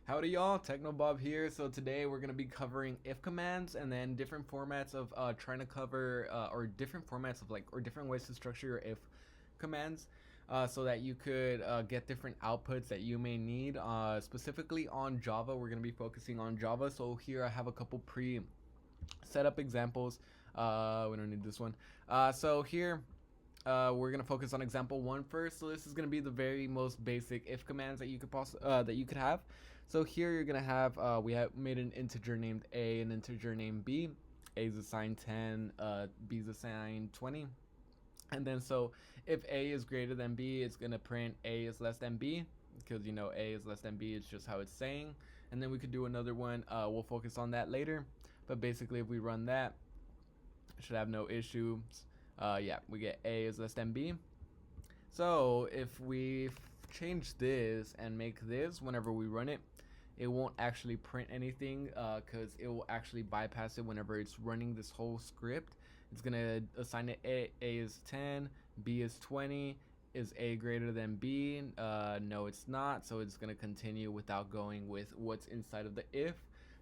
Howdy y'all, Technobob here. So today we're going to be covering if commands and then different formats of trying to cover or different formats of or different ways to structure your if commands so that you could get different outputs that you may need. Specifically on Java, we're going to be focusing on Java. So here I have a couple setup examples. We don't need this one. So here we're gonna focus on example one first. So this is gonna be the very most basic if commands that you could have. So here you're gonna have we have made an integer named a, an integer named b. A is assigned 10, b is assigned 20. And then so if a is greater than b, it's gonna print a is less than b, because you know a is less than b, it's just how it's saying. And then we could do another one, we'll focus on that later. But basically if we run that, it should have no issues. Yeah, we get a is less than b. So if we change this and make this whenever we run it, it won't actually print anything because it will actually bypass it whenever it's running this whole script. It's gonna assign it a is 10, b is 20. Is a greater than b? No, it's not. So it's gonna continue without going with what's inside of the if.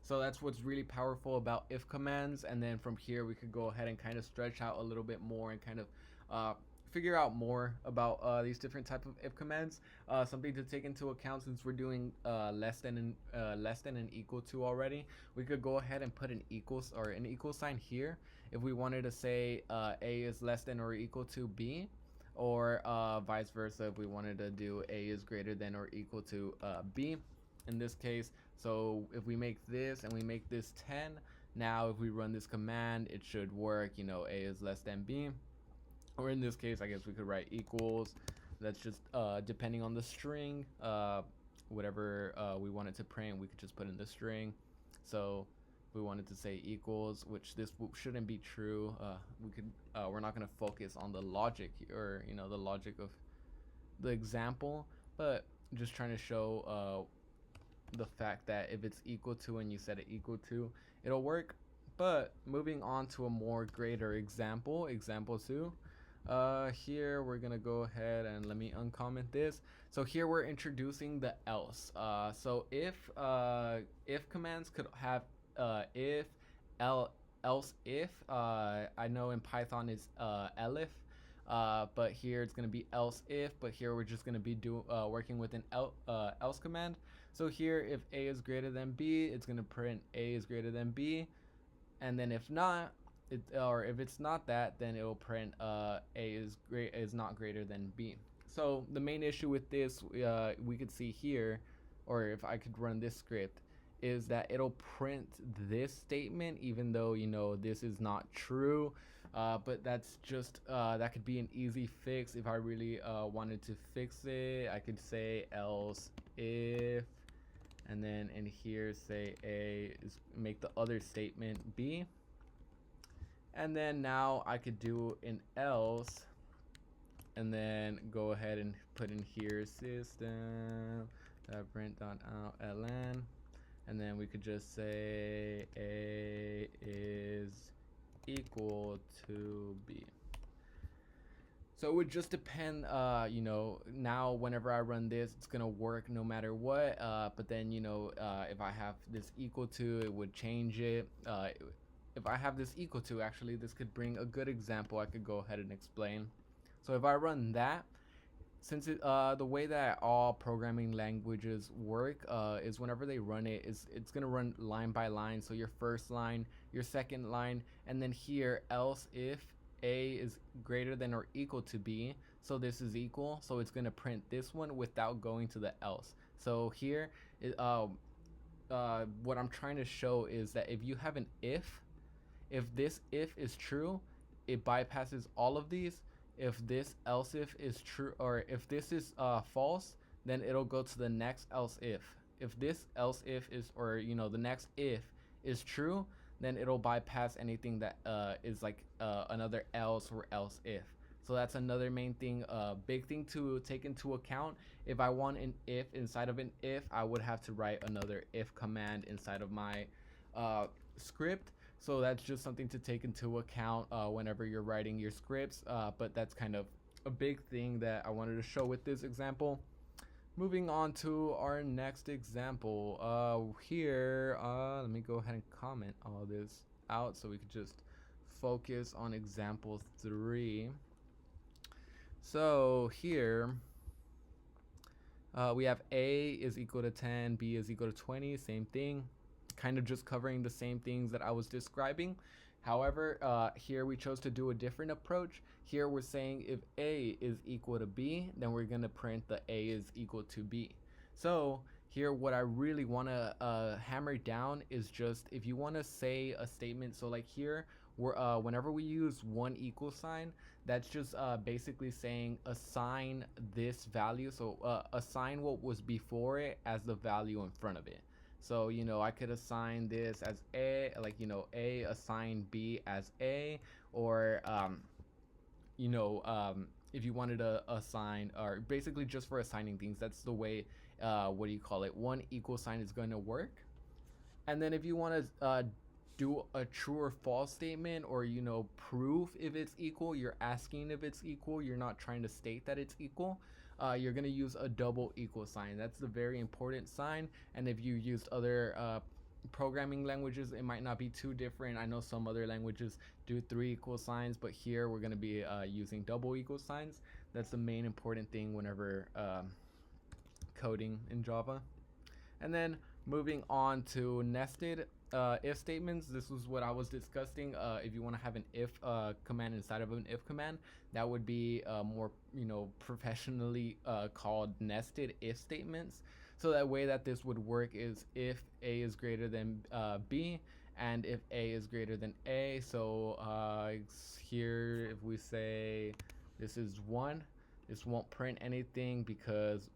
So that's what's really powerful about if commands. And then from here we could go ahead and kind of stretch out a little bit more and kind of figure out more about these different type of if commands. Something to take into account, since we're doing less than and equal to already, we could go ahead and put an equals or an equal sign here if we wanted to say a is less than or equal to b, or vice versa if we wanted to do a is greater than or equal to b in this case. So if we make this and we make this 10, now if we run this command, it should work. You know, a is less than b, or in this case I guess we could write equals. That's just depending on the string, whatever we want it to print, we could just put in the string. So if we wanted to say equals, which this shouldn't be true, we could we're not going to focus on the logic, or you know, the logic of the example, but just trying to show the fact that if it's equal to and you set it equal to, it'll work. But moving on to a more greater example, example 2. Here we're gonna go ahead and let me uncomment this. So here we're introducing the else. So if commands could have if, else if. I know in Python it's elif, but here it's gonna be else if. But here we're just gonna be working with an else command. So here, if a is greater than b, it's gonna print a is greater than b, and then if not, or if it's not that, then it will print a is not greater than b. So the main issue with this, we could see here, or if I could run this script, is that it'll print this statement even though you know this is not true. But that's just that could be an easy fix. If I really wanted to fix it, I could say else if, and then in here say a is, make the other statement b, and then now I could do an else and then go ahead and put in here system print.out ln, and then we could just say a is equal to b. So it would just depend, you know, now whenever I run this, it's gonna work no matter what. But then, you know, if I have this equal to, it would change it. If I have this equal to, actually, this could bring a good example I could go ahead and explain. So if I run that, since the way that all programming languages work is whenever they run it, it's gonna run line by line. So your first line, your second line, and then here else if a is greater than or equal to b, so this is equal, so it's going to print this one without going to the else. So here what I'm trying to show is that if you have an if this if is true, it bypasses all of these. If this else if is true, or if this is false, then it'll go to the next else if this else if is, or you know, the next if is true, then it'll bypass anything that is like another else or else if. So that's another main thing, big thing to take into account. If I want an if inside of an if, I would have to write another if command inside of my script. So that's just something to take into account whenever you're writing your scripts. But that's kind of a big thing that I wanted to show with this example. Moving on to our next example. Here, let me go ahead and comment all this out so we could just focus on example 3. So here, we have A is equal to 10, B is equal to 20, same thing. Kind of just covering the same things that I was describing. However, here we chose to do a different approach. Here we're saying if A is equal to B, then we're going to print the A is equal to B. So here what I really want to hammer down is just if you want to say a statement. So like here, whenever we use one equal sign, that's just basically saying assign this value. So assign what was before it as the value in front of it. So, I could assign this as A, like, A assign B as A, or, if you wanted to assign, or basically just for assigning things, that's the way, one equal sign is going to work. And then if you want to do a true or false statement, or, prove if it's equal, you're asking if it's equal, you're not trying to state that it's equal. You're going to use a double equal sign. That's the very important sign. And if you used other programming languages, it might not be too different. I know some other languages do 3 equal signs, but here we're going to be using double equal signs. That's the main important thing whenever coding in Java. And then moving on to nested if statements. This was what I was discussing. If you want to have an if command inside of an if command, that would be more professionally called nested if statements. So that way that this would work is if A is greater than B, and if A is greater than A. So here if we say this is 1, this won't print anything because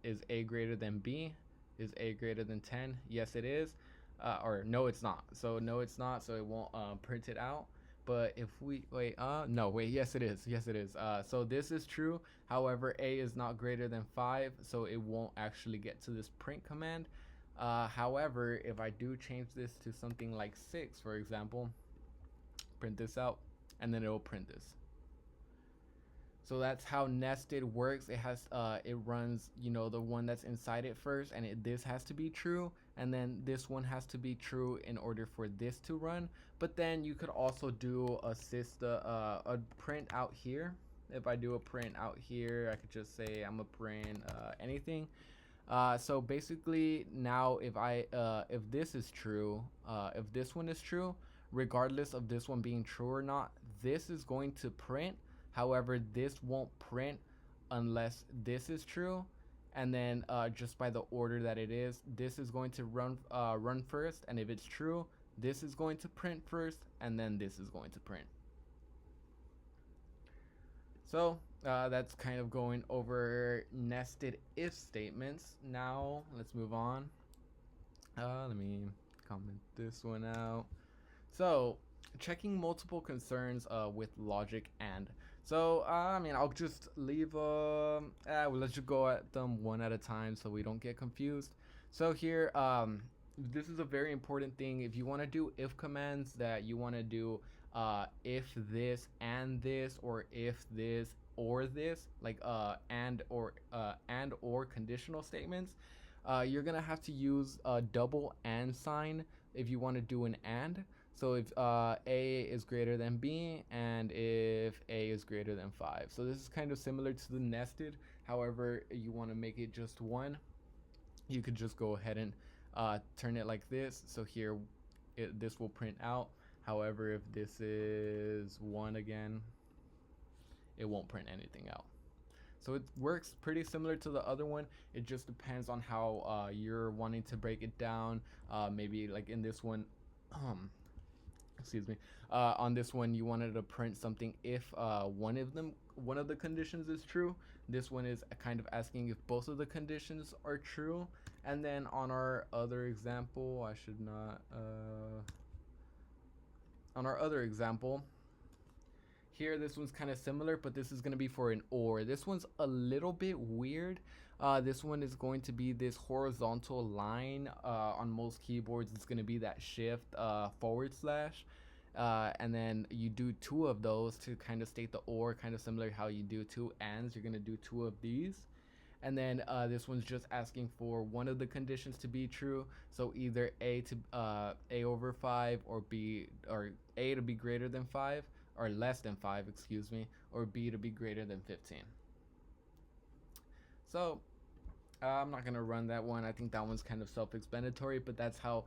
is A greater than B? Is A greater than 10? Yes, it is. Or no, it's not. So no, it's not. So it won't print it out. But if we yes, it is. Yes, it is. So this is true. However, A is not greater than 5, so it won't actually get to this print command. However, if I do change this to something like 6, for example, print this out, and then it will print this. So that's how nested works. It runs, the one that's inside it first, and this has to be true, and then this one has to be true in order for this to run. But then you could also do a print out here. If I do a print out here, I could just say I'm a print anything. So basically now if this is true, if this one is true, regardless of this one being true or not, this is going to print. However, this won't print unless this is true, and then just by the order that it is, this is going to run first, and if it's true, this is going to print first, and then this is going to print. So that's kind of going over nested if statements. Now let's move on. Let me comment this one out. So checking multiple concerns with logic and. So, I'll just leave, let's just go at them one at a time so we don't get confused. So here, this is a very important thing. If you want to do if commands that you want to do if this and this, or if this or this, like and or conditional statements, you're going to have to use a double and sign if you want to do an and. So if A is greater than B, and if A is greater than 5. So this is kind of similar to the nested. However, you want to make it just 1. You could just go ahead and turn it like this. So here, this will print out. However, if this is 1 again, it won't print anything out. So it works pretty similar to the other one. It just depends on how you're wanting to break it down. Maybe like in this one, excuse me, on this one you wanted to print something if one of the conditions is true. This one is kind of asking if both of the conditions are true. And then on our other example, on our other example here, this one's kind of similar, but this is going to be for an or. This one's a little bit weird. This one is going to be this horizontal line. On most keyboards, it's going to be that shift / and then you do 2 of those to kind of state the or, kind of similar how you do 2 ands. You're going to do 2 of these. And then this one's just asking for one of the conditions to be true. So either a over 5, or b, or a to be greater than 5, or less than 5, excuse me, or b to be greater than 15. So I'm not gonna run that one. I think that one's kind of self-explanatory, but that's how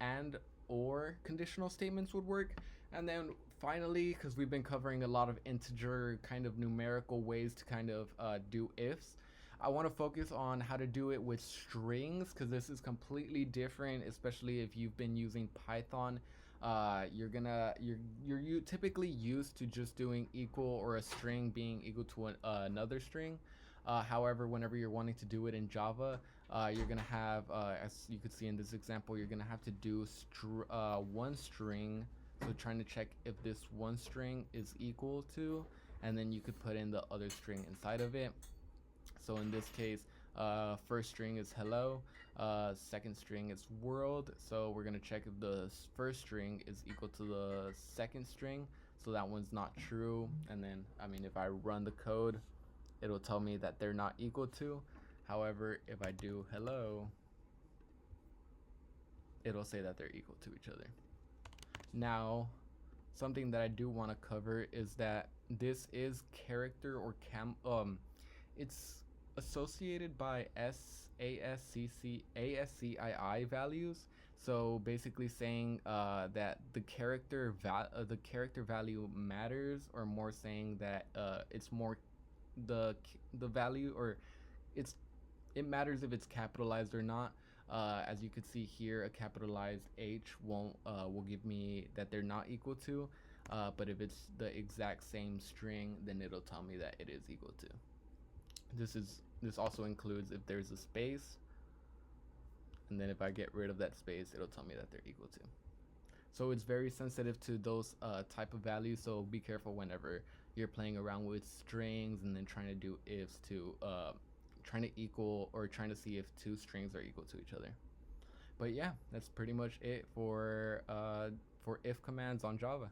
and or conditional statements would work. And then finally, because we've been covering a lot of integer kind of numerical ways to kind of do ifs, I want to focus on how to do it with strings, because this is completely different, especially if you've been using Python. You're typically used to just doing equal, or a string being equal to another string. However, whenever you're wanting to do it in Java, you're gonna have, as you could see in this example, you're gonna have to do one string. So trying to check if this one string is equal to, and then you could put in the other string inside of it. So in this case, first string is hello, second string is world. So we're gonna check if the first string is equal to the second string. So that one's not true. And then, I mean, if I run the code, it'll tell me that they're not equal to. However, if I do hello, it'll say that they're equal to each other. Now, something that I do want to cover is that this is character or it's associated by ASCII values. So basically saying that the character value matters, or more saying that it's more the value, or it matters if it's capitalized or not. As you can see here, a capitalized H will give me that they're not equal to, but if it's the exact same string, then it'll tell me that it is equal to. This also includes if there's a space, and then if I get rid of that space, it'll tell me that they're equal to. So it's very sensitive to those type of values, so be careful whenever you're playing around with strings and then trying to do ifs to trying to equal, or trying to see if two strings are equal to each other. But yeah, that's pretty much it for if commands on Java.